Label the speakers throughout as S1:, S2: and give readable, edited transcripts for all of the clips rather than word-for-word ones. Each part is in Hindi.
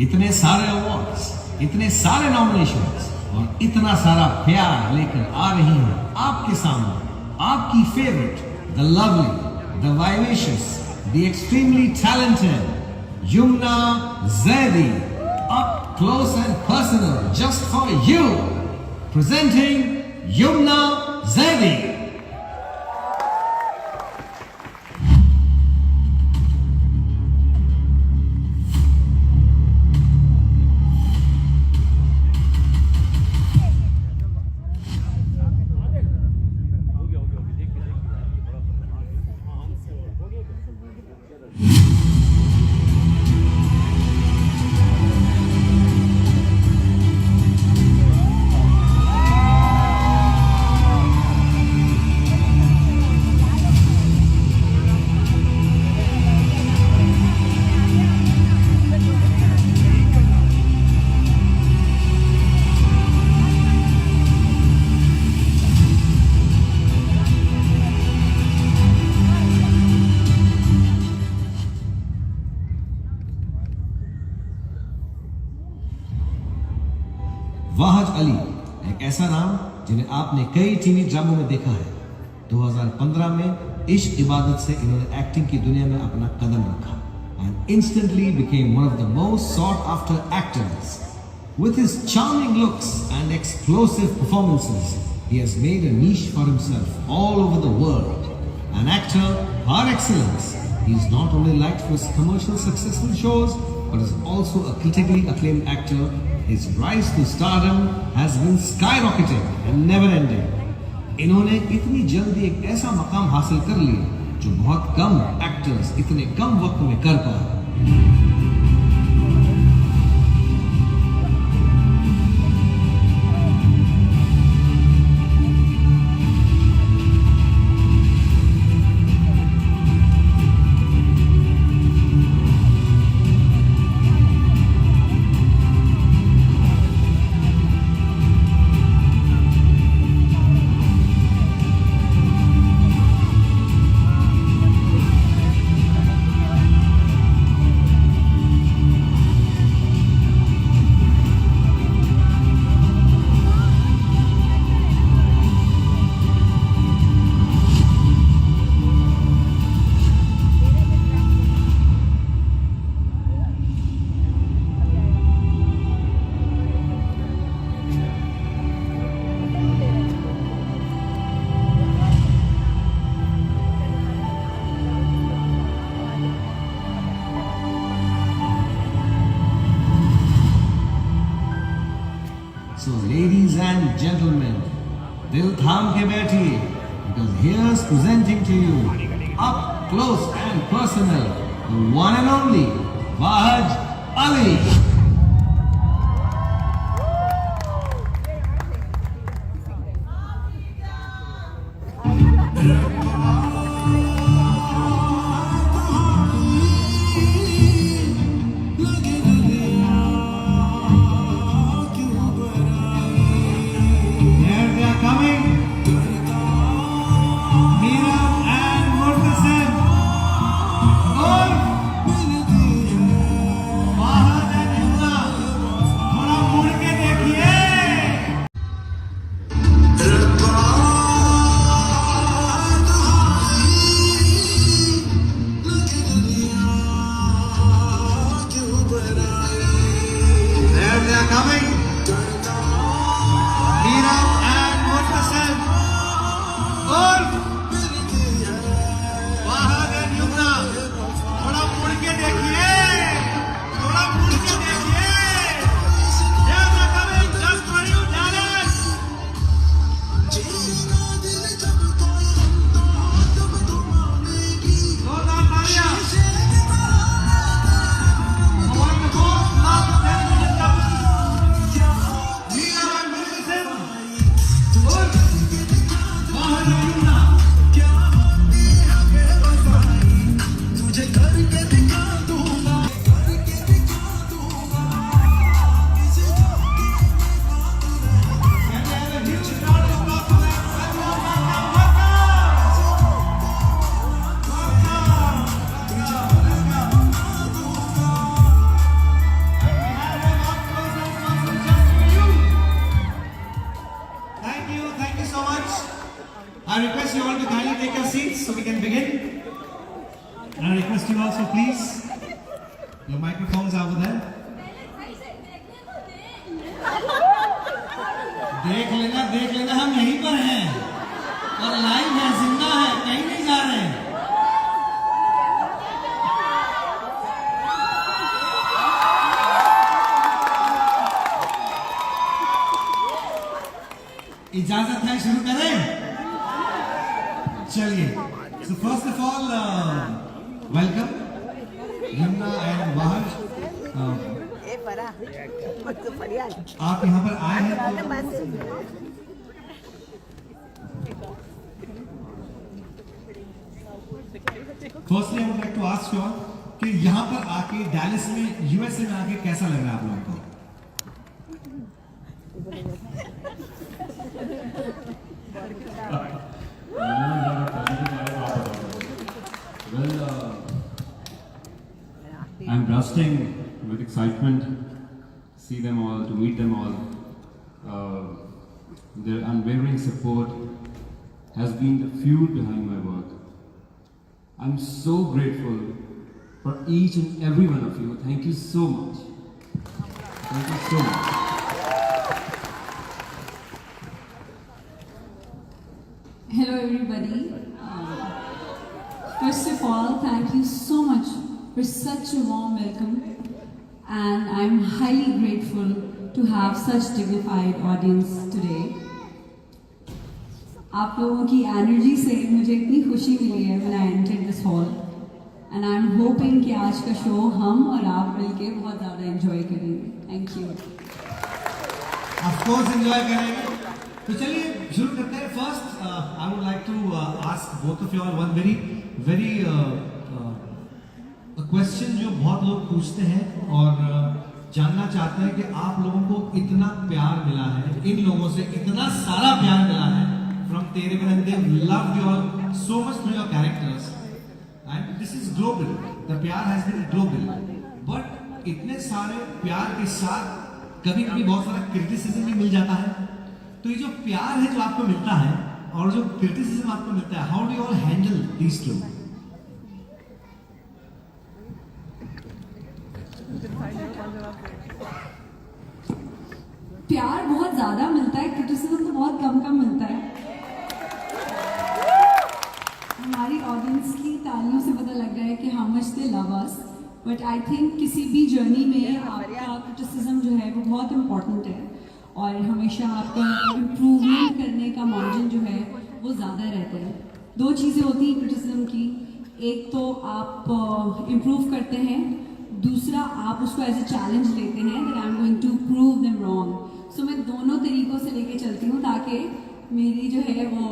S1: इतने सारे अवार्ड्स, इतने सारे नॉमिनेशंस और इतना सारा प्यार लेकर आ रही है आपके सामने आपकी favourite, the lovely, the vivacious, the extremely talented Yumna Zaidi, up close and personal just for you, presenting Yumna Zaidi. Wahaj Ali एक ऐसा नाम जिन्हें आपने कई टीवी ड्रामों में देखा है। 2015 में इश्क इबादत से इन्होंने एक्टिंग की दुनिया में अपना कदम रखा and instantly became one of the most sought after actors. With his charming looks and explosive performances, he has made a niche for himself all over the world. An actor par excellence, he is not only liked for his commercial successful shows, but is also a critically acclaimed actor. His rise to stardom has been skyrocketing and never ending. इन्होंने इतनी जल्दी एक ऐसा मकाम हासिल कर लिया जो बहुत कम एक्टर्स इतने कम वक्त में कर पाए। So ladies and gentlemen, दिल थाम के बैठिए because here's presenting to you up close and personal the one and only Wahaj Ali. Wahaj And I request you also, please, your microphones are over there. देख लेना, हम यहीं पर हैं और लाइव है, जिंदा है, कहीं नहीं जा रहे हैं। इजाजत है, शुरू करें? चलिए। So first of all, welcome Yamuna and Wahaj. आप यहाँ पर आए हैं तो firstly I would like to ask you all कि यहाँ पर आके डैलिस में, यूएसए में आके कैसा लग रहा है आप लोगों को?
S2: Well, I'm bursting with excitement to see them all, to meet them all. Their unwavering support has been the fuel behind my work. I'm so grateful for each and every one of you. Thank you so much. Thank you so much.
S3: Hello everybody. First of all, thank you so much for such a warm welcome, and I'm highly grateful to have such dignified audience today. आप लोगों की एनर्जी से मुझे इतनी खुशी मिली है when I entered this hall, and I'm hoping कि आज का शो हम और आप मिलके बहुत ज़्यादा enjoy करेंगे. Thank you.
S1: Of course enjoy करेंगे। तो चलिए शुरू करते हैं। First, I would like to ask both of you all one very a question जो बहुत लोग पूछते हैं और जानना चाहते हैं कि आप लोगों को इतना प्यार मिला है, इन लोगों से इतना सारा प्यार मिला है from तेरे बिन, and they've loved you all so much through your characters, and this is global. The प्यार has been global, but इतने सारे प्यार के साथ कभी-कभी बहुत सारा क्रिटिसिज्म भी मिल जाता है। तो ये जो प्यार है जो आपको मिलता है और जो क्रिटिसिज्म आपको मिलता है, how do you all handle these two?
S3: प्यार बहुत ज़्यादा मिलता है, क्रिटिसिज्म तो बहुत कम मिलता है। हमारी ऑडियंस की तालियों से पता लग रहा है कि how much they love us, but I think किसी भी जर्नी में आपका क्रिटिसिज्म जो है वो बहुत इम्पॉर्टेंट है और हमेशा आपका इम्प्रूवमेंट करने का मार्जिन जो है वो ज़्यादा रहता है। दो चीज़ें होती हैं क्रिटिसिज्म की, एक तो आप इम्प्रूव करते हैं, दूसरा आप उसको एज ए चैलेंज लेते हैं that I am going to prove them wrong. So मैं दोनों तरीक़ों से लेके चलती हूँ ताकि मेरी जो है वो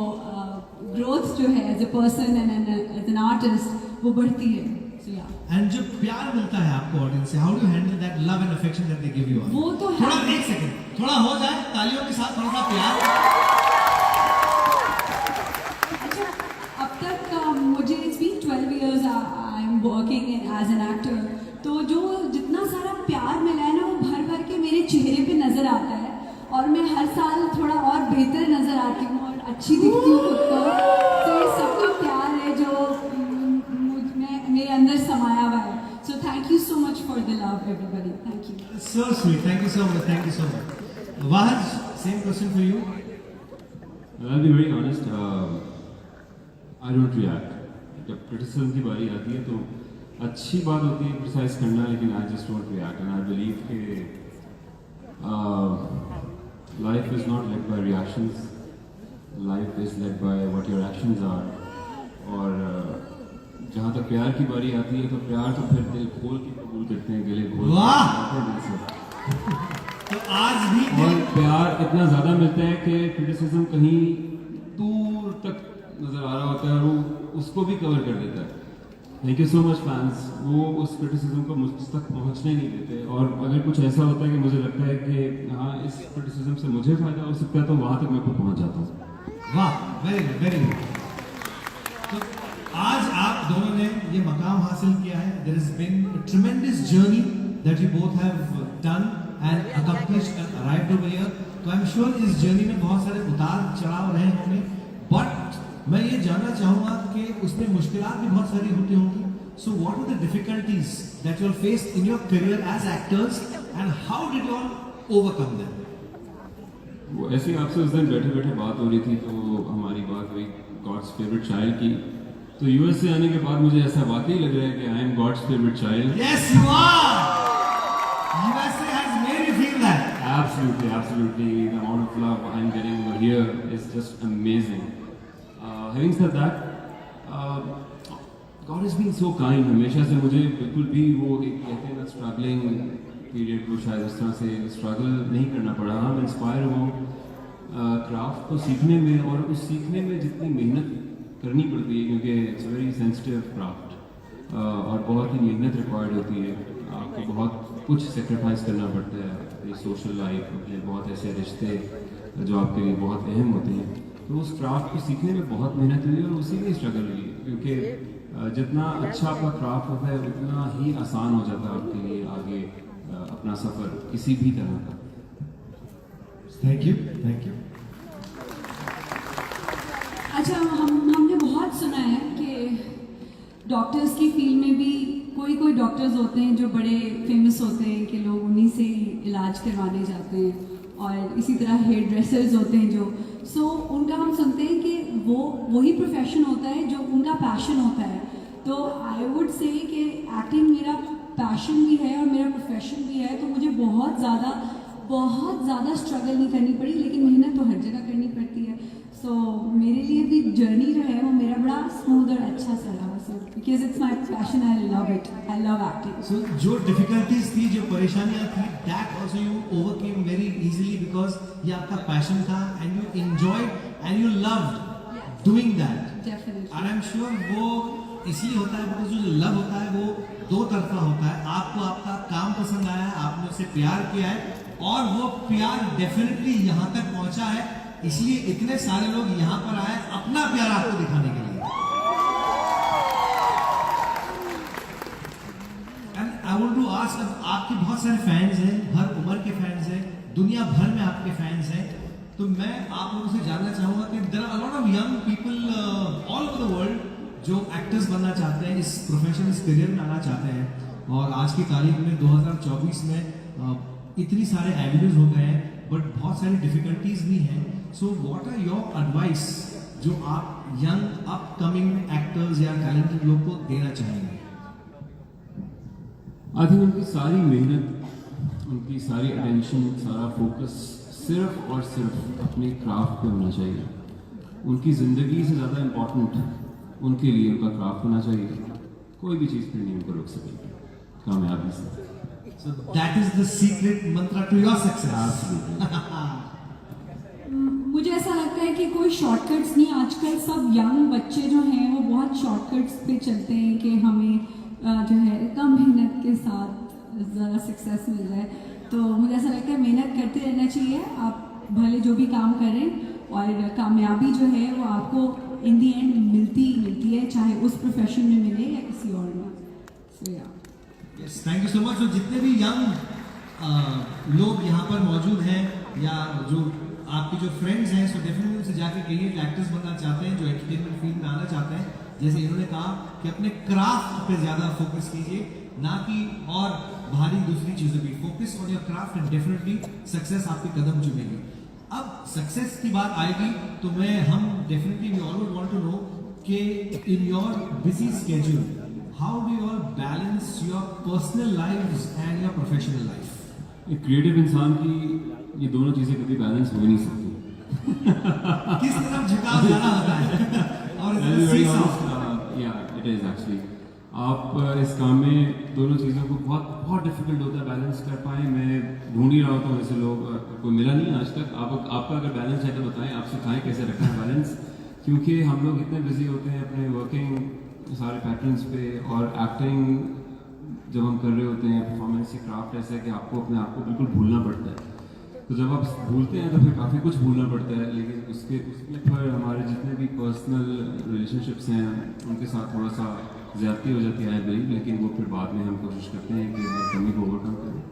S3: ग्रोथ जो है as a person and as an artist वो बढ़ती है। सो या
S1: एंड जब प्यार मिलता है आपको ऑडियंस से, how do handle that love and affection that they give you?
S3: वो तो है।
S1: थोड़ा एक सेकंड थोड़ा हो जाए तालियों के साथ, थोड़ा सा प्यार।
S3: अच्छा, अब तक मुझे it's been 12 years I am working as an actor, तो जो जितना सारा प्यार मिला है ना वो भर भर के मेरे चेहरे पे नजर आता है और मैं हर साल थोड़ा और बेहतर नजर आती हूँ और अच्छी दिखती हूँ खुद को। तो ये सबका प्यार है जो मेरे अंदर समाया हुआ है। So thank you so much for the love everybody. Thank you.
S1: So sweet, thank you so much, thank you so much. Wahaj, same question for you.
S2: Well, I'll be very honest. I don't react. जब criticism की बारी आती है तो अच्छी बात होती है क्रिटिसाइज करना, लेकिन I just don't react, and I believe कि life is not led by reactions. Life is led by what your actions are. और जहाँ तक प्यार की बारी आती है तो प्यार तो फिर दिल खोल के कबूल करते हैं, गले खोल के दिल से।
S1: तो आज भी
S2: और प्यार इतना ज़्यादा मिलता है कि क्रिटिसिज्म कहीं दूर तक नज़र आ रहा होता है और वो उसको भी कवर कर देता है। Thank you so much fans, वो उस क्रिटिसिज्म को मुझ तक पहुंचने नहीं देते, और अगर कुछ ऐसा होता है कि मुझे लगता है कि हाँ इस क्रिटिसिज्म से मुझे फ़ायदा हो सकता है तो वहाँ तक मैं खुद पहुँच जाता हूँ।
S1: वाह, वेरी गुड, वेरी गुड। तो आज आप दोनों ने ये मकाम हासिल किया है। There has been a tremendous journey that you both have done and accomplished and arrived over here. तो आई एम श्योर इस जर्नी में बहुत सारे उतार चढ़ाव रहे होंगे, बट मैं ये जानना चाहूँगा कि उसमें मुश्किलात भी बहुत सारी होती होंगी So what were the difficulties that you all faced in your career as actors and how did you all overcome them?
S2: वो ऐसे ही आपसे उस दिन बैठे बैठे बात हो रही थी, तो हमारी बात हुई गॉड्स फेवरेट चाइल्ड की। तो यूएस से आने के बाद मुझे ऐसा वाकई लग रहा है कि I am God's favourite child.
S1: Yes, you are. USA has made you feel that.
S2: Absolutely, absolutely. The amount of love I'm getting over here is just amazing. Having said that, God has been so kind. हमेशा से मुझे बिल्कुल भी वो एक कहते हैं ना स्ट्रगलिंग पीरियड को शायद उस तरह से स्ट्रगल नहीं करना पड़ा। हम इंस्पायर हुआ क्राफ्ट को सीखने में, और उस सीखने में जितनी मेहनत करनी पड़ती है, क्योंकि इट्स वेरी सेंसिटिव क्राफ्ट और बहुत ही मेहनत रिक्वायर्ड होती है। आपको बहुत कुछ सेक्रीफाइस करना पड़ता है, अपनी सोशल लाइफ, अपने बहुत ऐसे रिश्ते जो आपके लिए बहुत अहम होते हैं। तो उस क्राफ्ट को सीखने में बहुत मेहनत हुई और उसी में स्ट्रगल हुई, क्योंकि जितना अच्छा आपका क्राफ्ट होता है उतना ही आसान हो जाता है आपके लिए आगे अपना सफ़र किसी भी तरह का।
S1: Thank you. Thank you.
S3: अच्छा, हमने बहुत सुना है कि डॉक्टर्स की फील्ड में भी कोई डॉक्टर्स होते हैं जो बड़े फेमस होते हैं कि लोग उन्हीं से इलाज करवाने जाते हैं, और इसी तरह हेयर ड्रेसर्स होते हैं जो उनका हम सुनते हैं कि वही प्रोफेशन होता है जो उनका पैशन होता है। तो आई वुड से कि एक्टिंग मेरा पैशन भी है और मेरा प्रोफेशन भी है, तो मुझे बहुत ज़्यादा स्ट्रगल नहीं करनी पड़ी, लेकिन मेहनत तो हर जगह करनी पड़ती है। सो मेरे लिए भी जर्नी जो है वो मेरा बड़ा स्मूथ और अच्छा सा रहा। So because it's my passion, I love it, I love acting.
S1: So जो difficulties थी, जो परेशानियां थी, that also you overcame very easily because ये आपका passion था and you enjoyed and you loved doing that.
S3: Definitely.
S1: And I'm sure वो इसलिए होता है because जो लव होता है वो दो तरफा होता है। आपको आपका काम पसंद आया है, आपने उससे प्यार किया है, और वो प्यार डेफिनेटली यहाँ तक पहुँचा है, इसलिए इतने सारे लोग यहाँ पर आए अपना प्यार आपको दिखाने के लिए। आई वांट टू आस्क, आपके बहुत सारे फैंस हैं, हर उम्र के फैंस हैं, दुनिया भर में आपके फैंस हैं, तो मैं आप लोगों से जानना चाहूँगा कि there are a lot of young people all over the world जो एक्टर्स बनना चाहते हैं, इस प्रोफेशन, इस करियर में आना चाहते हैं, और आज की तारीख में 2024 में इतनी सारे एवेन्यूज हो गए हैं, बट बहुत सारी डिफिकल्टीज भी हैं। So what are your advice जो आप यंग अपकमिंग एक्टर्स या टैलेंटेड लोग को देना चाहेंगे?
S2: आई थिंक उनकी सारी मेहनत, उनकी सारी अटेंशन, सारा फोकस सिर्फ और सिर्फ अपने क्राफ्ट पे होना चाहिए। उनकी ज़िंदगी से ज़्यादा इम्पोर्टेंट उनके लिए उनका क्राफ्ट होना चाहिए। कोई भी चीज़ पे नहीं उनको रोक सकेगी कामयाबी से।
S1: So that is the secret mantra to your success.
S3: मुझे ऐसा लगता है कि कोई शॉर्टकट्स नहीं, आजकल सब यंग बच्चे जो हैं वो बहुत शॉर्टकट्स पे चलते हैं कि हमें जो है कम मेहनत के साथ ज़रा सक्सेस मिल जाए। तो मुझे ऐसा लगता है मेहनत करते रहना चाहिए, आप भले जो भी काम करें, और कामयाबी जो है वो आपको इन दी एंड मिलती है, चाहे उस प्रोफेशन में मिले या किसी और में। सो या
S1: Yes, thank you so much. तो जितने भी यंग लोग यहाँ पर मौजूद हैं या जो आपके जो फ्रेंड्स हैं, सो डेफिनेटली उनसे जाके कहिए कि एक्टर्स बनना चाहते हैं, जो एंटरटेनमेंट फील्ड में आना चाहते हैं, जैसे इन्होंने कहा कि अपने क्राफ्ट पे ज़्यादा फोकस कीजिए, ना कि और भारी दूसरी चीज़ों पर। Focus on your craft and definitely success आपके कदम चुमेगी। अब सक्सेस की बात आएगी तो हम definitely we all would want to know कि in your busy schedule how do you all balance your personal lives and your professional life?
S2: एक क्रिएटिव इंसान की ये दोनों चीज़ें कभी बैलेंस हो ही नहीं सकती।
S1: किस तरफ झुकाव ज़्यादा होता है? और
S2: इट इज एक्चुअली आप इस काम में दोनों चीज़ों को बहुत डिफिकल्ट होता है बैलेंस कर पाए। मैं ढूंढ ही रहा होता हूँ, ऐसे लोग कोई मिला नहीं आज तक। आपका अगर बैलेंस है तो बताएं, आप सिखाएं कैसे रखना है बैलेंस, क्योंकि हम लोग इतने बिजी होते हैं अपने वर्किंग सारे पैटर्न्स पे, और एक्टिंग जब हम कर रहे होते हैं, परफॉर्मेंस की क्राफ्ट ऐसा है कि आपको अपने आप को बिल्कुल भूलना पड़ता है। तो जब आप भूलते हैं तो फिर काफ़ी कुछ भूलना पड़ता है, लेकिन उसमें पर हमारे जितने भी पर्सनल रिलेशनशिप्स हैं उनके साथ थोड़ा सा ज़्यादती हो जाती है भाई, लेकिन वो फिर बाद में हम कोशिश करते हैं कि हर कमी को ओवरकम करें।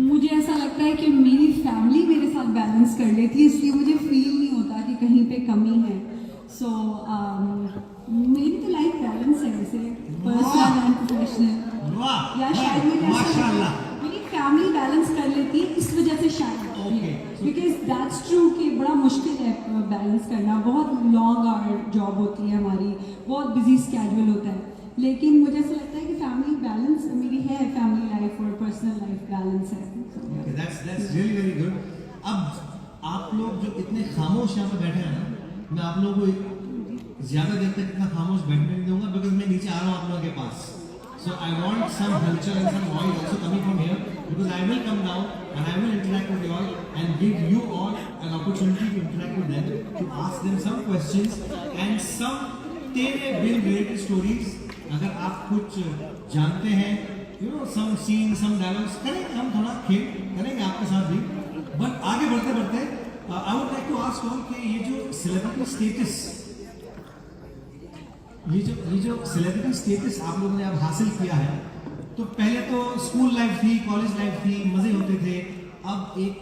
S3: मुझे ऐसा लगता है कि मेरी फैमिली मेरे साथ बैलेंस कर लेती है, इसलिए मुझे फील नहीं होता कि कहीं पे कमी है। सो मेरी तो लाइफ बैलेंस है।
S1: वाह
S3: या शायद मेरे
S1: माशाल्लाह।
S3: मेरी फैमिली बैलेंस कर लेती है, इस वजह से शायद
S1: Okay.
S3: बिकॉज दैट्स ट्रू कि बड़ा मुश्किल है बैलेंस करना, बहुत लॉन्ग आवर जॉब होती है हमारी, बहुत बिजी स्केड्यूल होता है, लेकिन मुझे ऐसा लगता है कि फैमिली बैलेंस मेरी है, फैमिली लाइफ और पर्सनल लाइफ बैलेंस है।
S1: Okay, that's really very good. अब आप लोग जो इतने खामोश यहाँ पे बैठे हैं ना, मैं आप लोगों को ज्यादा देर तक इतना खामोश बैठने नहीं दूंगा, बिकॉज मैं नीचे आ रहा हूँ आप लोगों के पास। So I want some culture and some noise also coming from here, because I will come down and I will interact with you all and give you all an opportunity to interact with them, to ask them some questions and some तेरे बिल related stories. अगर आप कुछ जानते हैं, you know, some scenes, some dialogues, करेंगे हम, थोड़ा खेल करेंगे आपके साथ भी। But आगे बढ़ते बढ़ते I would like to ask all कि ये जो celebrity status, ये जो सेलिब्रिटी स्टेटस आप लोगों ने अब हासिल किया है, तो पहले तो स्कूल लाइफ थी, कॉलेज लाइफ थी, मजे होते थे, अब एक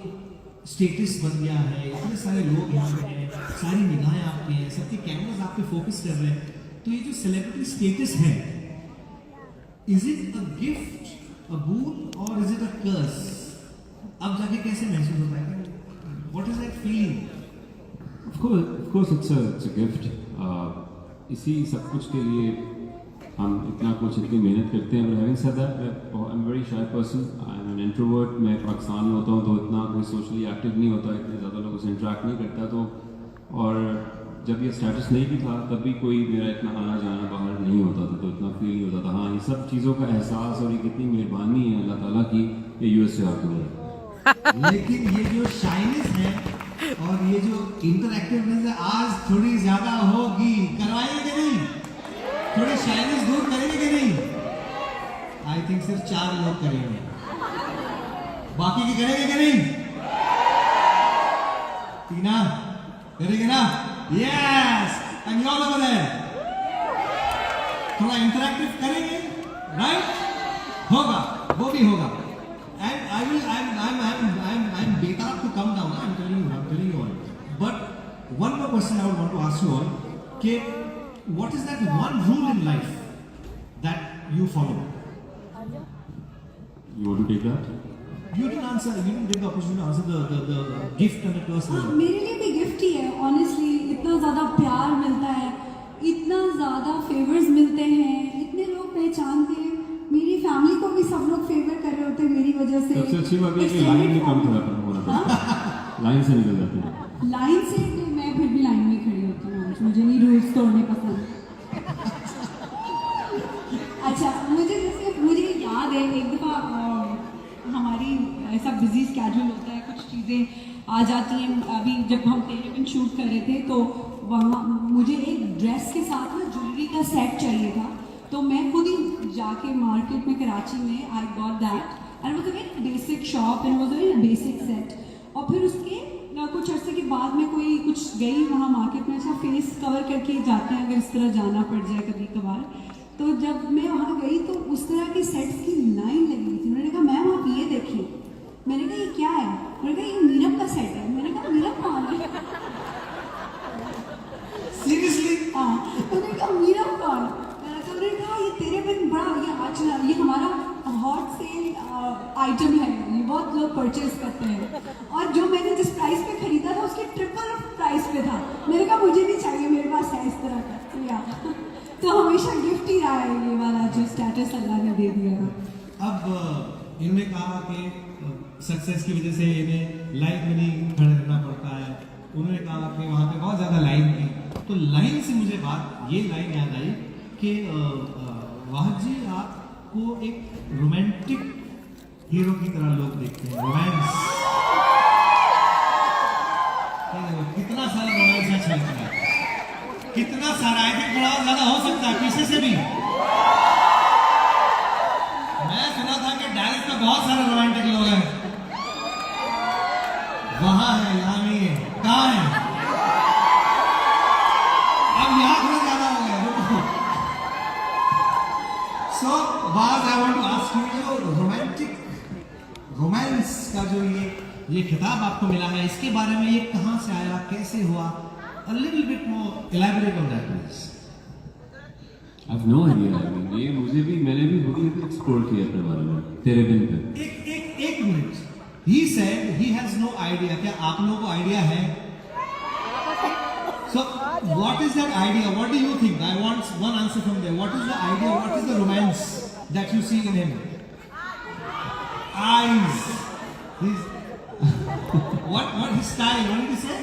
S1: स्टेटस बन गया है, इतने सारे लोग यहाँ पे हैं, सारी निगाहें आपकी हैं, सबके कैमरास आप पे फोकस कर रहे हैं, तो ये जो सेलिब्रिटी स्टेटस है, इज इट अ गिफ्ट, अ बून और इज इट अ कर्स? अब जाके कैसे महसूस होता है? What is that feeling?
S2: Of course it's a gift. इसी सब कुछ के लिए हम इतना कुछ इतनी मेहनत करते हैं। Having said that, I am very shy person, I am an introvert. मैं पाकिस्तान में होता हूँ तो इतना कोई सोशली एक्टिव नहीं होता, इतने ज़्यादा लोगों से इंटरेक्ट नहीं करता, तो और जब ये स्टेटस नहीं भी था तब भी कोई मेरा इतना आना जाना बाहर नहीं होता था, तो इतना फील होता था हाँ ये सब चीज़ों का एहसास और ये कितनी मेहरबानी है अल्लाह ताला की, ये यूएस से आती है।
S1: लेकिन ये जो शाइनेस है और ये जो इंटरएक्टिवनेस है आज थोड़ी ज्यादा होगी, करवाएंगे कि नहीं? थोड़ी शाइनेस दूर करेंगे कि नहीं? आई थिंक सिर्फ 4 लोग करेंगे, बाकी की करेंगे कि नहीं? टीना करेंगे ना? Yes, and you all over there थोड़ा इंटरएक्टिव करेंगे, राइट? होगा, वो भी होगा। And I'm बेताब to come down. I'm telling you all. But one more question I would want to ask you all. कि what is that one rule in life that you follow?
S2: You want to take that?
S1: You didn't answer. You didn't get the opportunity to answer the gift and the curse.
S3: मेरे लिए भी गिफ्ट ही है ऑनेस्टली। इतना ज़्यादा प्यार मिलता है, इतना ज़्यादा फेवर्स मिलते हैं, इतने लोग पहचानते हैं, मेरी फैमिली को भी सब लोग फेवर कर रहे होते हैं मेरी वजह से।
S2: सबसे अच्छी बात है कि लाइन में कम थोड़ा हो रहा था, लाइन से निकल जाती है।
S3: लाइन से तो मैं फिर भी लाइन में खड़ी होती हूँ, मुझे नहीं रूल्स तोड़ने पसंद। अच्छा, मुझे याद है एक दफ़ा हमारी ऐसा बिजी स्केड्यूल होता है, कुछ चीज़ें आ जाती हैं। अभी जब हम तेरे बिन शूट कर रहे थे तो वहाँ मुझे एक ड्रेस के साथ ना ज्वेलरी का सेट चाहिए था, तो मैं खुद ही जाके मार्केट में कराची में I got that and was a very basic shop and was a very basic set. और फिर उसके कुछ अर्से के बाद में कोई कुछ गई वहाँ मार्केट में, अच्छा फेस कवर करके जाते हैं अगर इस तरह जाना पड़ जाए कभी कभार, तो जब मैं वहाँ गई तो उस तरह के सेट्स की लाइन लगी हुई थी। उन्होंने कहा मैम आप ये देखिए, मैंने कहा ये क्या है? उन्होंने कहा ये मीरब का सेट है। मैंने कहा मीरब कौन है?
S1: सीरियसली?
S3: हाँ, उन्होंने कहा मीरब कौन? तो उन्होंने कहा ये तेरे बिन बड़ा ये आज ये हमारा हॉट सेल आइटम है, ये बहुत लोग परचेज करते हैं, और जो मैंने जिस प्राइस पे खरीदा था उसके ट्रिपल प्राइस पे था। मैंने कहा मुझे नहीं चाहिए, मेरे पास है इस तरह का। तो हमेशा गिफ्ट ही रहा है ये वाला जो स्टेटस अल्लाह ने दे दिया।
S1: अब इन्होंने कहा कि सक्सेस की वजह से इन्हें लाइन में नहीं खड़े रहना पड़ता है। उन्होंने कहा कि वहाँ पे बहुत ज़्यादा लाइन थी, तो लाइन से मुझे ये लाइन याद आई कि वाहिद जी आपको एक रोमांटिक हीरो की तरह लोग देखते हैं। रोमांस कितना सारा रोमांस है चलता है, कितना सारा, आई थिंक थोड़ा ज्यादा हो सकता है पीछे से भी। मैं सुना था कि डायरेक्ट में बहुत सारे रोमांटिक लोग हैं, वहां है यहाँ नहीं है, कहाँ है? अब यहाँ थोड़ा ज्यादा हो गया। सो बात I want to ask you, जो रोमांस का जो ये खिताब आपको मिला है, इसके बारे में ये कहाँ से आया, कैसे हुआ? A little bit more elaborate on that, please.
S2: I have no idea. ये मुझे भी, मैंने भी खुद ही एक्सप्लोर किया अपने बारे में तेरे बिन पे।
S1: एक minute, he said he has no idea। क्या आप लोगों को आइडिया है? So what is that idea? What do you think? I want one answer from there. What is the idea? What is the romance that you see in him? Eyes. What his style? What did he say?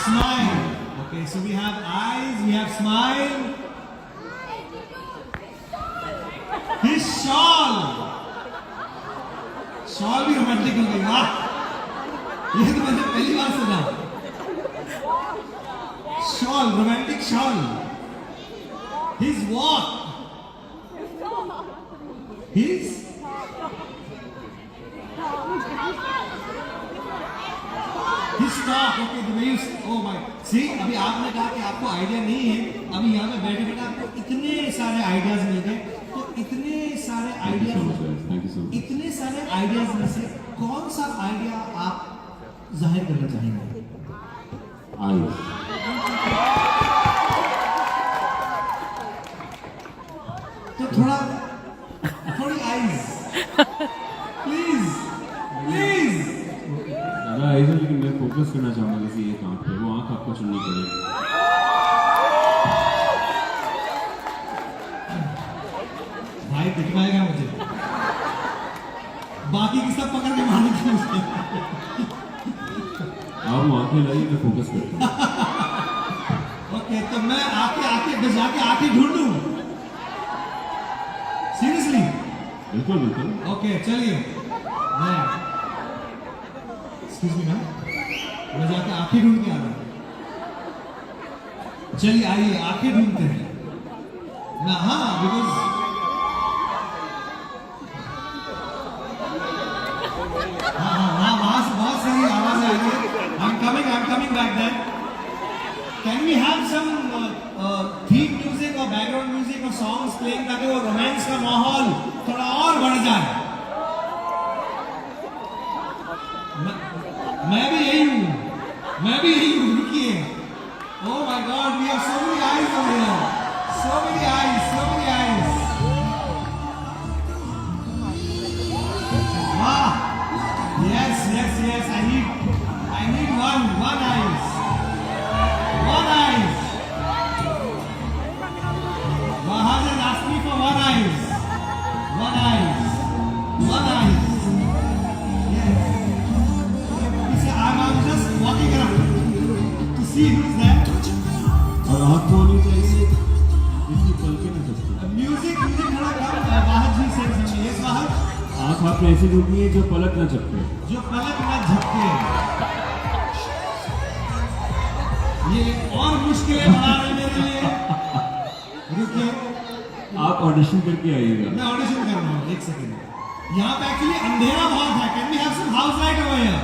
S1: Smile. Okay, so we have eyes, we have smile. His shawl भी रोमांटिक हो गई। वाह, ये तो मैंने पहली बार सुना। Shawl, romantic shawl. His walk, his talk। Okay, the way you, oh my, see, अभी आपने कहा कि आपको आइडिया नहीं है, अभी यहाँ पे बैठे बैठे आपको इतने सारे आइडियाज मिल गए। तो इतने सारे आइडियाज, इतने सारे आइडियाज में से कौन सा आइडिया आप जाहिर करना चाहेंगे? तो थोड़ी आइज प्लीज प्लीज।
S2: ज़्यादा आइज है, लेकिन मैं फोकस करना चाहूँगा किसी एक आँख पे, वो आँख आपको चुननी पड़ेगी।
S1: भाई दिखवाएगा मुझे, बाकी की सब पकड़ के मारने की मुझे।
S2: आप वो आँखें लाइए, मैं फोकस करता हूँ।
S1: ओके, तो मैं आके बजा के आके ढूंढूं? सीरियसली?
S2: बिल्कुल बिल्कुल।
S1: ओके, चलिए मैं, एक्सक्यूज मी मैम, मैं जाके आंखें ढूंढ के आ रहा हूँ। चलिए आइए, आंखें ढूंढते हैं ना। हाँ, बिकॉज हाँ, वहां से बहुत सारी आवाज आ रही है। I'm coming back then. Can we have some theme music or background music or songs playing ताकि वो रोमांस का माहौल थोड़ा और बढ़ जाए? मैं भी यही हूँ, रुकिए। Oh my God, we have so many eyes over here. So many eyes. Wow. Yes. I need one eyes. Mahajan asked me for one eyes. Yes. He said, I'm just walking around to see who's there.
S2: और आँख तो होनी चाहिए, इसकी पलकें न झपके।
S1: म्यूजिक थोड़ा कम। वाहद जी से समझिए। यस वाहद।
S2: आँख आपने ऐसी ढूंढनी है जो पलक न झपके।
S1: ये और मुश्किलें बढ़ा रहे मेरे लिए। रुकिए,
S2: आप ऑडिशन करके आइएगा।
S1: मैं ऑडिशन कर रहा हूँ, एक सेकंड। यहाँ पे एक्चुअली अंधेरा बहुत है। Can we have some house light over here?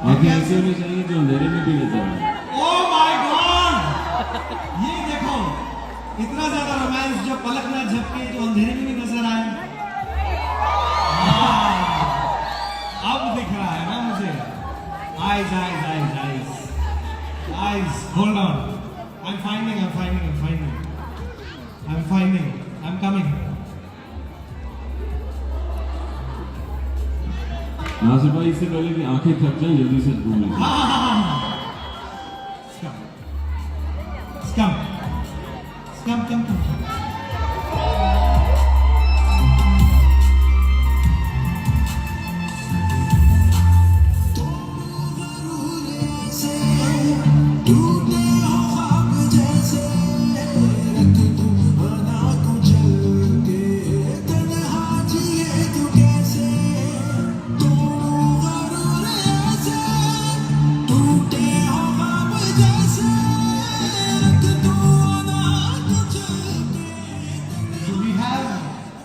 S2: आँखें ऐसी होनी चाहिए जो अंधेरे में भी नजर आए।
S1: ओह माय गॉड, ये देखो, इतना ज्यादा रोमांस जो पलक ना झपके, जो अंधेरे में भी नजर आए। अब दिख रहा है ना मुझे। Eyes. Hold on. I'm finding. I'm coming.
S2: Nasir भाई, इससे पहले कि आंखें थक जाएं, जल्दी से ढूंढ लीजिए।
S1: Come.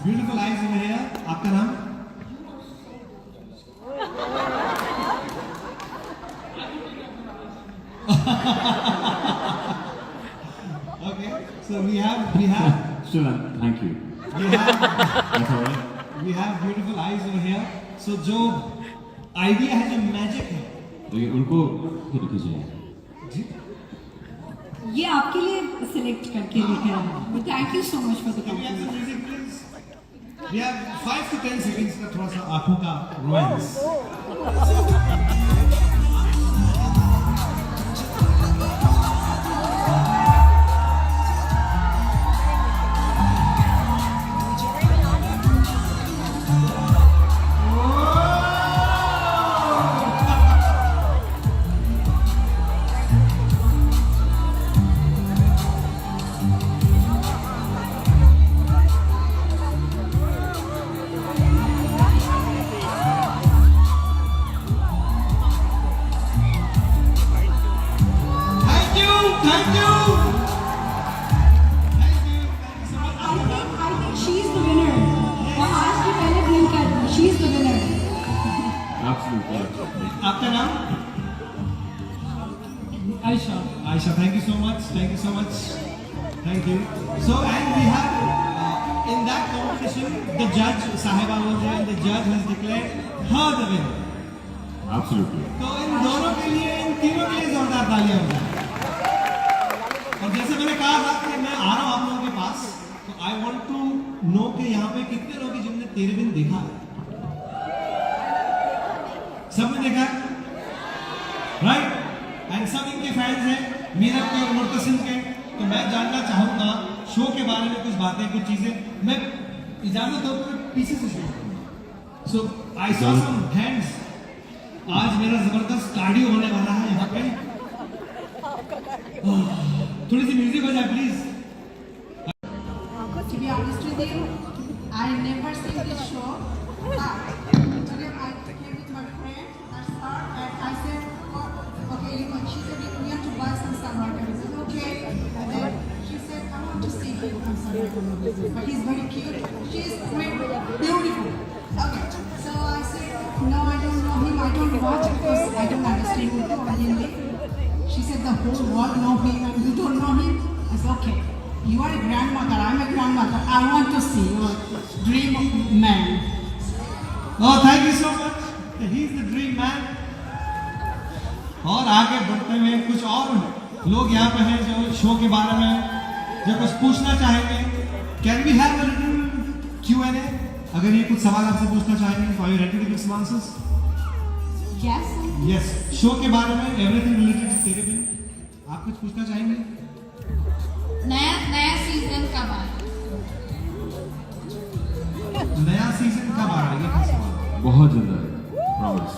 S1: Beautiful eyes over here. आपका नाम? Okay, so we have.
S2: Shilan, thank you. That's all right.
S1: We have beautiful eyes over here. So जो idea है, जो magic है,
S2: लेकिन उनको फिर कीजिए।
S3: ये आपके लिए सेलेक्ट करके लेकर आया। But thank you so much for the
S1: Can we have some
S3: compliment.
S1: music, please? We have 5 to 10 seconds का थोड़ा सा आंखों का romance. Thank you, thank you, thank you so much.
S3: I think she is the winner। और आज की पहले ब्लिंक कर दी, she is the winner।
S2: Absolutely.
S1: आपका नाम?
S3: Ayesha.
S1: Aisha, thank you so much. Thank you so much. Thank you. So, and we have in that competition, the judge, Sahiba was there, and the judge has declared her the winner.
S2: Absolutely.
S1: तो इन दोनों के लिए, इन तीनों के लिए जोरदार तालियां हो जाए। और जैसे मैंने कहा था कि मैं आ रहा हूँ आप लोगों के पास, तो आई वांट टू नो कि यहाँ पे कितने लोग हैं जिनने तेरे बिन देखा है? सबने देखा है? राइट? एंड सब इनके फैंस हैं, मीरत के और मुर्तसिम के। तो मैं जानना चाहूंगा शो के बारे में कुछ बातें, कुछ चीजें। मैं इजाजत हो तो मैं पीछे से शुरू करूंगा। सो आई सॉ सम हैंड्स। आज मेरा जबरदस्त कार्डियो होने वाला है यहाँ पे। थोड़ी सी म्यूजिक हो जाए please.
S4: To be honest with you, I never seen this show. Today I came with my friend, that's her, and I said, oh, okay, she said, we have to buy some sunrise. I said, okay. And then she said, I want to see him on sunrise. But he's very cute. She's beautiful. Okay. So I said, no, I don't know him. I don't watch because I don't understand Hindi. She said, the whole world know him and you don't know him. I said, okay. You are a grandmother, I'm a grandmother. I want to see your dream man.
S1: Oh, thank you so much. He's the dream man. और आगे बढ़ते हुए कुछ और लोग यहाँ पे हैं जो शो के बारे में जो कुछ पूछना चाहेंगे। Can we have a little Q&A? अगर ये कुछ सवाल आपसे पूछना चाहेंगे, are you ready to give some answers?
S3: Yes।
S1: Yes. Show के बारे में everything related to तेरे बिन आप कुछ पूछना चाहेंगे?
S4: नया सीजन कब आए?
S1: नया सीजन कब आ रहा है? ये क्या सवाल है?
S2: बहुत जल्द आएगा। Promise.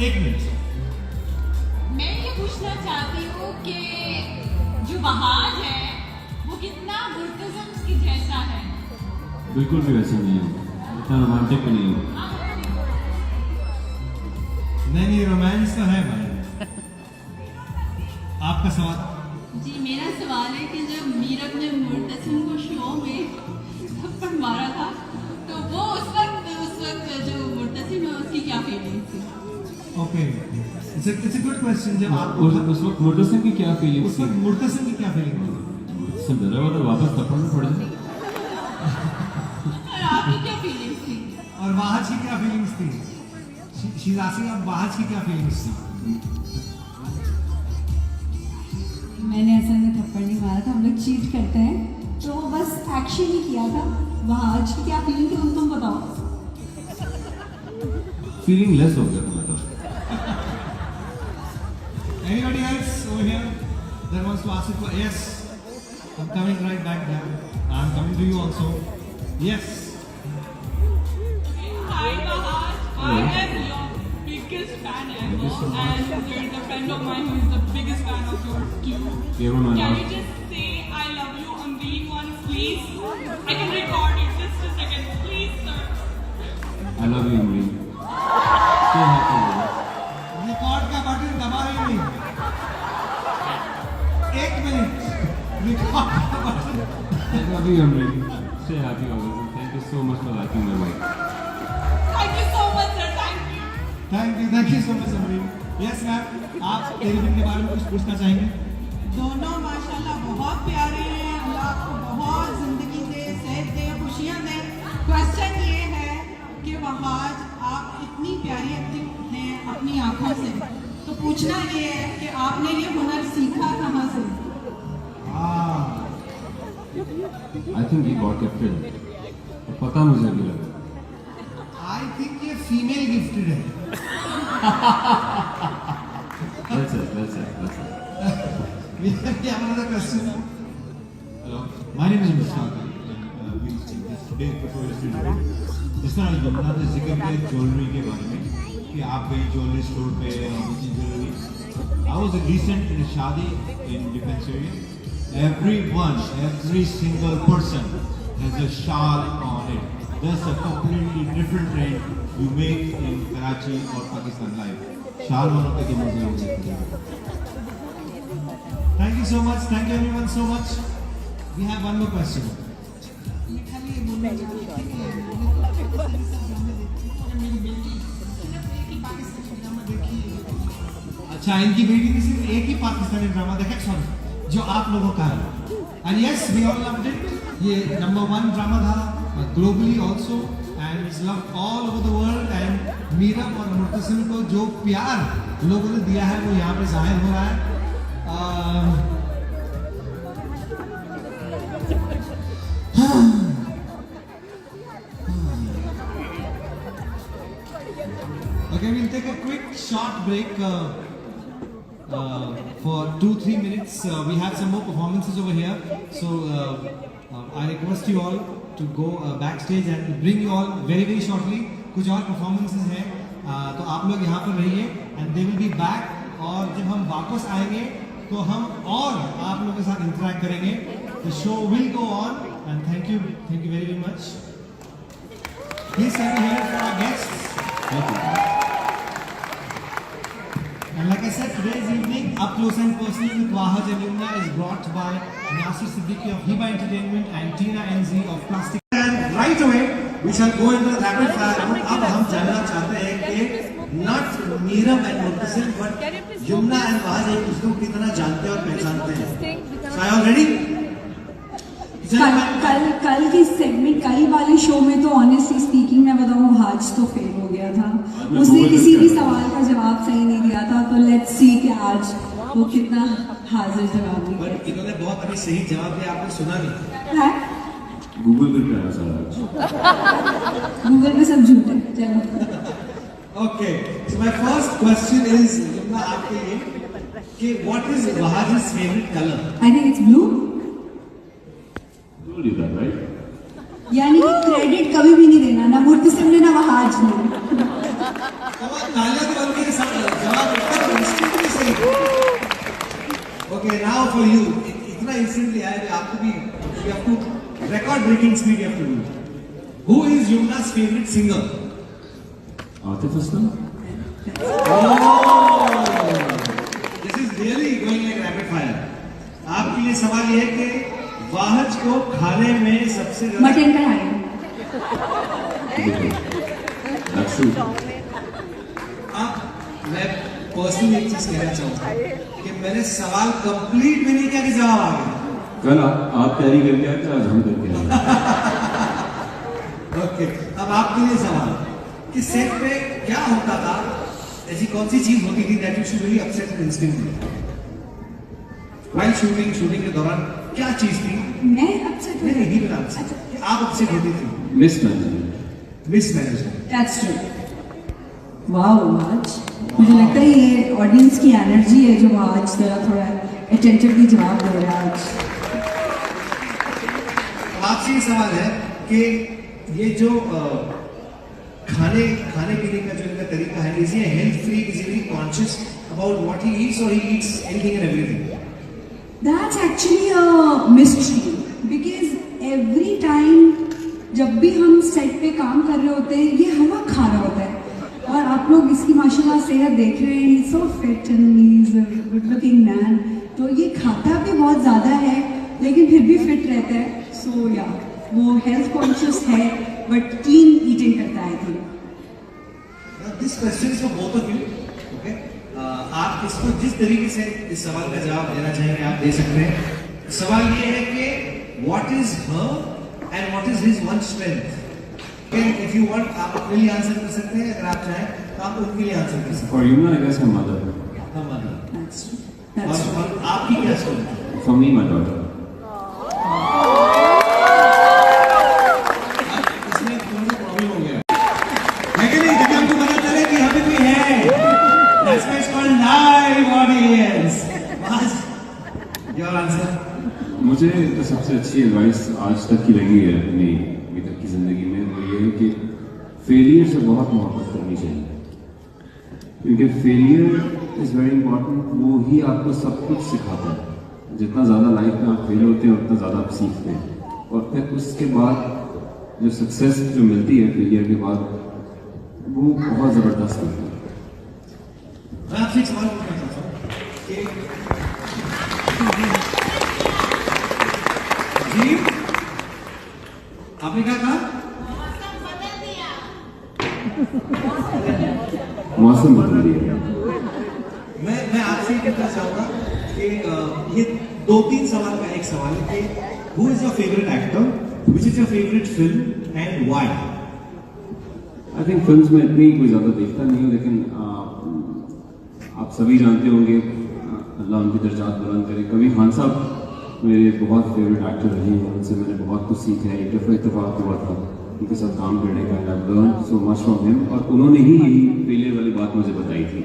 S1: एक मिनट।
S5: मैं ये पूछना चाहती हूँ कि जो बहार है वो कितना मुर्तज़म के जैसा है।
S2: बिल्कुल भी वैसे नहीं है, इतना रोमांटिक भी नहीं है।
S1: नहीं रोमांस तो है भाई। आपका सवाल?
S5: जी मेरा सवाल है कि जब मीरब ने मुर्तज़म को शो में थप्पड़ मारा था तो वो उस वक्त जो मुर्तज़म है उसकी क्या फीलिंग थी?
S1: Okay, it's a good question. जब आप
S2: उस वक्त मुर्तसिम की क्या फीलिंग्स
S1: उस वक्त
S2: थी?
S1: मुर्तसिम की क्या फीलिंग थी?
S2: मुर्तसिम डरा हुआ था वापस थप्पड़ में पड़ जाए।
S5: और आपकी क्या फीलिंग्स थी?
S1: और वाहज की क्या फीलिंग्स थी? शीज आसिफ, आप वाहज की क्या फीलिंग्स थी?
S3: मैंने असल में थप्पड़ नहीं मारा था, हम लोग चीट करते हैं तो वो बस एक्शन ही किया था। वहाँ आज की क्या फीलिंग थी तुम बताओ।
S2: फीलिंग लेस हो गया था।
S1: Anybody else over here that wants to ask a question? Yes, I'm coming right back there. I'm coming to you also. Yes.
S5: Hi Bahar, I am your biggest fan ever, and there is a friend of mine who is the biggest fan of yours too.
S2: Everyone
S5: Can
S2: knows.
S5: you just say I love you on beat once, please? I can record it. Just a second, please, sir.
S2: I love you, Amreen. So happy with it.
S1: Record का बटन दबा ही नहीं। एक मिनट। रिकॉर्ड का button.
S2: I love you, Amreen. Stay happy always. And thank you so much for liking my work.
S5: Thank you so much, sir. Thank you.
S1: Thank you so much Amreen. Yes ma'am, आप तेरे बिन के बारे में कुछ पूछना चाहेंगे?
S4: दोनों माशाल्लाह बहुत प्यारे हैं। अल्लाह आपको बहुत जिंदगी दे, सेहत दे, खुशियाँ दे। क्वेश्चन ये है कि वहाज आप इतनी प्यारी एक्टिंग हैं अपनी आंखों से, तो पूछना ये है कि आपने ये हुनर सीखा कहाँ से?
S2: I think he got gifted, पता मुझे नहीं लगा।
S6: आई थिंक ये फीमेल गिफ्टेड है।
S2: Well said, well said, well said.
S6: We have another question.
S7: Hello, my name is Mustaq Ali, and we'll speak this today before yesterday. जिस तरह यमुना ने जिक्र किया ज्वेलरी के बारे में कि आप गई ज्वेलरी स्टोर पे jewellery, I was recent in a शादी in defense area. Every single person has a shawl on it. That's a completely different trend you make in Karachi or Pakistan life. शाल वालों के तो मजे होंगे।
S1: Thank you so much. Thank you everyone so much. We have one more question. अच्छा, इनकी बेटी ने सिर्फ एक ही पाकिस्तानी ड्रामा देखा, सॉरी, जो आप लोगों का है। And yes, we all loved it. ये नंबर 1 ड्रामा था globally also, and it's loved all over the world. And Meerab और मुर्तसिम को जो प्यार लोगों ने दिया है वो यहाँ पे जाहिर हो रहा है। Okay, we'll take a quick short break for 2-3 minutes. We have some more performances over here, so I request you all to go backstage and bring you all very shortly. कुछ और performances हैं, तो आप लोग यहाँ पर रहिए and they will be back. और जब हम वापस आएंगे तो हम और आप लोगों के साथ interact करेंगे. The show will go on, and thank you very much. Please have a hand for our guests.
S2: Thank you.
S1: And like I said, today's evening, Up Close and Personal with Wahaj and Yumna is brought by Nasir Siddiqui of Hiba Entertainment and Tina NZ of Plastic. And right away, we shall go into the rapid fire round. अब हम जानना चाहते हैं कि not Meerab and Murtasim, but Yumna and Wahaj एक दूसरे को कितना जानते और पहचानते हैं. So are you all ready?
S3: कल की सेगमेंट, कल वाले शो में तो ऑनेस्टली स्पीकिंग मैं बताऊँ, हाज तो फेल हो गया था. उसने किसी भी सवाल का जवाब सही नहीं दिया था. तो लेट्स सी कि आज वो कितना हाजिर जवाब देगा.
S1: But इन्होंने बहुत अभी सही जवाब दिया, आपने सुना नहीं
S3: है?
S2: गूगल पे क्या सारा
S3: गूगल पे सब झूठ है. चलो.
S1: Okay, so my first question is Yumna आपके लिए कि what is Wahaj's favorite color?
S3: I think it's blue.
S2: told you that, right?
S3: यानी कि क्रेडिट कभी भी नहीं देना, ना मुर्तसिम ने ना वहाज ने.
S1: Okay, now for you, इतना instantly आया कि आपको भी you have to record breaking speed you have to do. Who is Yumna's favorite singer?
S2: Atif Aslam?
S1: This is really going like rapid fire. आपके लिए सवाल ये है कि वाहज को खाने में सबसे ज्यादा
S3: मटन कढ़ाई.
S2: That's true.
S1: अब मैं पर्सनली एक चीज कहना चाहूँगा कि मैंने सवाल कंप्लीट भी नहीं किया कि जवाब आ गया.
S2: कल आप तैयारी करके आए थे, आज हम करके आए.
S1: ओके, अब आपके लिए सवाल कि सेट पे क्या होता था, ऐसी कौन सी चीज होती थी that you should really upset instantly while shooting के दौरान? क्या चीज थी?
S3: मैं अपसेट हो
S1: नहीं
S3: गई.
S1: बता कि आप अपसेट होती थी.
S2: Mismanagement.
S1: Mismanagement.
S3: That's true. Wow आज मुझे लगता है ये ऑडियंस की एनर्जी है जो आज जरा थोड़ा अटेंटिवली जवाब दे रहा है आज.
S1: आपसे ये सवाल है कि ये जो खाने पीने का जो इनका तरीका है, इज ये health freak, is he conscious about what he eats और he eats anything and everything?
S3: That's actually a mystery because every time जब भी हम सेट पे काम कर रहे होते हैं ये हवा खा रहा होता है. और आप लोग इसकी माशाल्लाह सेहत देख रहे हैं. He's so fit and he's a good looking man. तो ये खाता भी बहुत ज़्यादा है लेकिन फिर भी फिट रहता है. So yeah, वो हेल्थ कॉन्शियस है बट क्लीन ईटिंग करता है. I think.
S1: This question is for both of you. Okay, आप इसको जिस तरीके से इस सवाल का जवाब देना चाहेंगे आप दे सकते हैं. सवाल ये है कि what is her and what is his one strength?
S6: If you want आप अपने लिए आंसर कर सकते हैं, अगर आप चाहें तो आप उनके लिए आंसर कर सकते
S2: For Yumna, I guess her mother.
S6: हैं। हमारी
S3: That's true. That's true.
S6: और आपकी क्या story?
S2: For me, my daughter.
S1: इसमें थोड़ा सा प्रॉब्लम हो गया है कि नहीं, ताकि हमको पता चले कि यहाँ पे कोई है। That's why it's called live audience. बस your answer.
S2: मुझे तो सबसे अच्छी एडवाइस आज तक की लगी है अपनी अभी तक की ज़िंदगी में, वो ये है कि फेलियर से बहुत मोहब्बत करनी चाहिए, क्योंकि फेलियर इज़ वेरी इंपॉर्टेंट। वो ही आपको सब कुछ सिखाता है। जितना ज़्यादा लाइफ में आप फेल होते हैं उतना ज़्यादा आप सीखते हैं, और फिर उसके बाद जो सक्सेस जो मिलती है फेलियर के बाद, वो बहुत ज़बरदस्त होती है।
S1: मैं आपसे एक सवाल पूछना चाहता हूँ कि जी आपने क्या कहा?
S2: मौसम बदल दिया।
S1: मैं आपसे ये पूछना चाहूंगा कि ये 2-3 सवाल का एक सवाल है कि who is your favourite actor, which is your favourite film and why?
S2: I think films में इतनी कोई ज़्यादा देखता नहीं हूँ, लेकिन आप सभी जानते होंगे, अल्लाह उनकी दर्जात बुलंद करे, कबीर खान साहब मेरे बहुत फेवरेट एक्टर रहे हैं। उनसे मैंने बहुत कुछ सीखा है। एक दफ़ा इत्तेफाक हुआ था उनके साथ काम करने का, I learn so much from him, और उन्होंने ही यही फेलियर वाली बात मुझे बताई थी।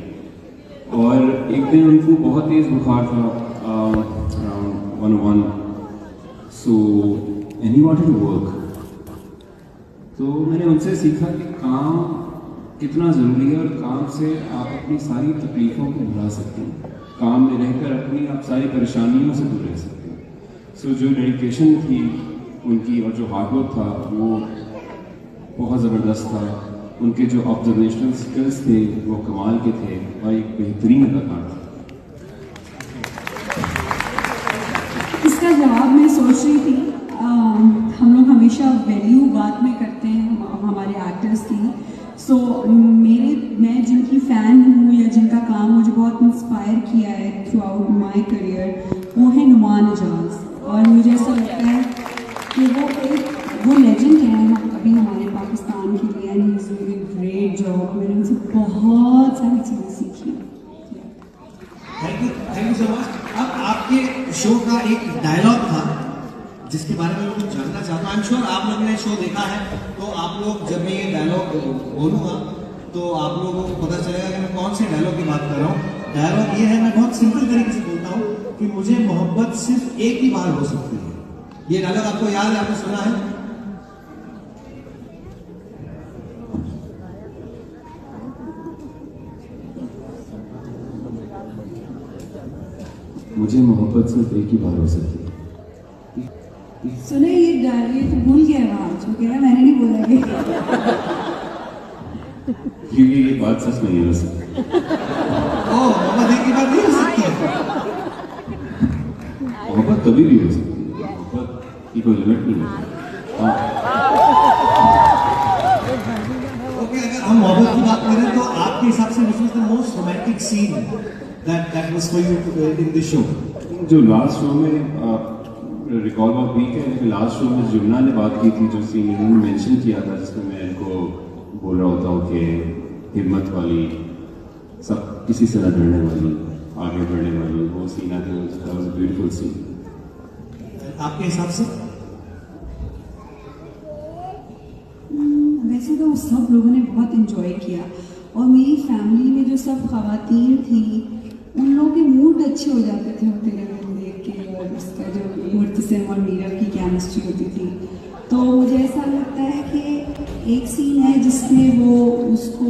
S2: और एक दिन उनको बहुत तेज़ बुखार था, 101, so and he wanted to work. तो मैंने उनसे सीखा कि काम कितना ज़रूरी है, और काम से आप अपनी सारी तकलीफ़ों को भुला सकते हैं। काम में रहकर अपनी आप सारी परेशानियों से दूर रह सकते हैं। सो जो डेडिकेशन थी उनकी और जो हार्डवर्क था वो बहुत ज़बरदस्त था। उनके जो ऑब्जर्वेशनल स्किल्स थे वो कमाल के थे, और एक बेहतरीन अदाकार था।
S3: इसका जवाब मैं सोच रही थी, हम लोग हमेशा वैल्यू बात में करते हैं हमारे एक्टर्स की। सो मैं जिनकी फ़ैन हूँ या जिनका काम मुझे बहुत इंस्पायर किया है थ्रू आउट माई करियर, वो है नुमान एजाज। और मुझे ऐसा लगता है कि वो लेजेंड है अभी हमारे पाकिस्तान के लिए, and he is doing great job. मैंने उनसे बहुत सारी चीज़ें सीखी।
S1: Thank you so much. अब आपके शो का एक डायलॉग था जिसके बारे में मैं कुछ जानना चाहता हूँ। आई एम श्योर आप लोगों ने शो देखा है, तो आप लोग जब मैं ये डायलॉग बोलूँगा तो आप लोगों को पता चलेगा कि मैं कौन से डायलॉग की बात कर रहा हूँ। डायलॉग ये है, मैं बहुत सिंपल तरीके से बोलता हूँ कि मुझे मोहब्बत सिर्फ एक ही बार हो सकती है। ये डायलॉग आपको याद है, आपने सुना है?
S2: मुझे मोहब्बत सिर्फ एक ही बार हो सकती है।
S3: सुने ये तो भूल गया आवाज, वो कह रहा मैंने नहीं बोला कि
S2: क्योंकि ये बात सच नहीं हो सकती।
S1: मोहब्बत एक ही बार नहीं हो सकती है।
S2: मोहब्बत कभी भी हो सकती है, मोहब्बत की कोई लिमिट नहीं है।
S1: ओके, अगर हम मोहब्बत की बात करें तो आपके हिसाब से which was the most romantic scene that was for you in the show?
S2: जो लास्ट शो में रिकॉल बहुत वीक है, लेकिन लास्ट शो में जुमना ने बात की थी, जो सीन इन्होंने मेंशन किया था, जिसमें मैं इनको बोल रहा होता हूँ कि हिम्मत वाली, सब किसी से न डरने वाली, आगे बढ़ने वाली, वो सीन आते हैं। Beautiful scene.
S1: आपके हिसाब से?
S3: वैसे तो सब लोगों ने बहुत इन्जॉय किया, और मेरी फैमिली में जो सब ख़वातीन थी उन लोगों के मूड अच्छे हो जाते थे तेरे देख के, और उसका जो मुर्तसिम और मीरा की केमिस्ट्री होती थी। तो मुझे ऐसा लगता है कि एक सीन है जिसमें वो उसको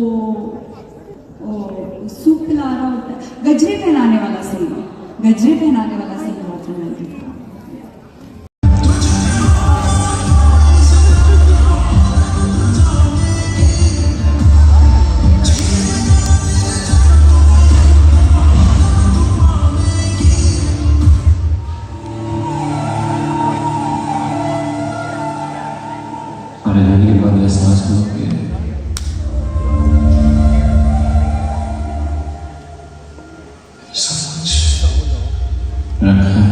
S3: सूप पिला रहा होता है, गजरे पहनाने वाला सीन बहुत रोमांटिक था।
S2: रहने के बाद एहसास हुआ कि सब कुछ रखा है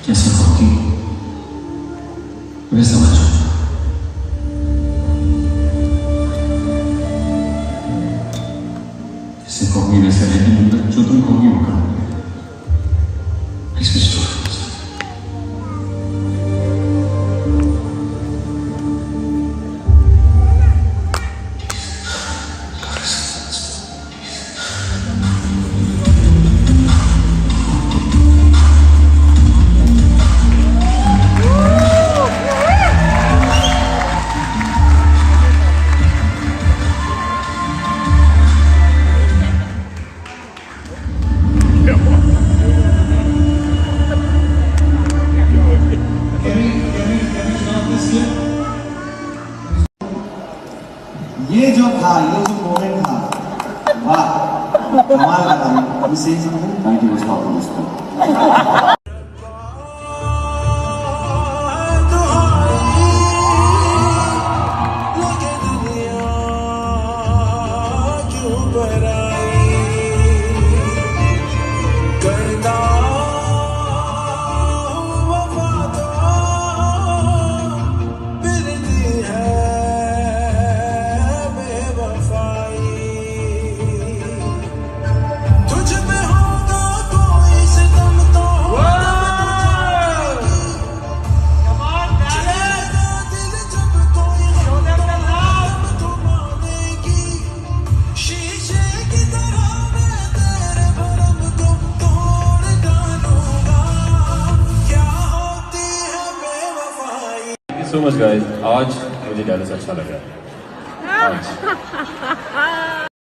S8: जैसे होगी वैसा बचो। जैसे कहोगी वैसा रहने, मतलब जो तुम कहोगी वो करूँगी।
S6: ये जो था, ये जो मोमेंट था, वाह, कमाल का था। You say something?
S8: Thank you, Mr.
S2: So much guys, आज मुझे डायलॉग अच्छा लगा। आज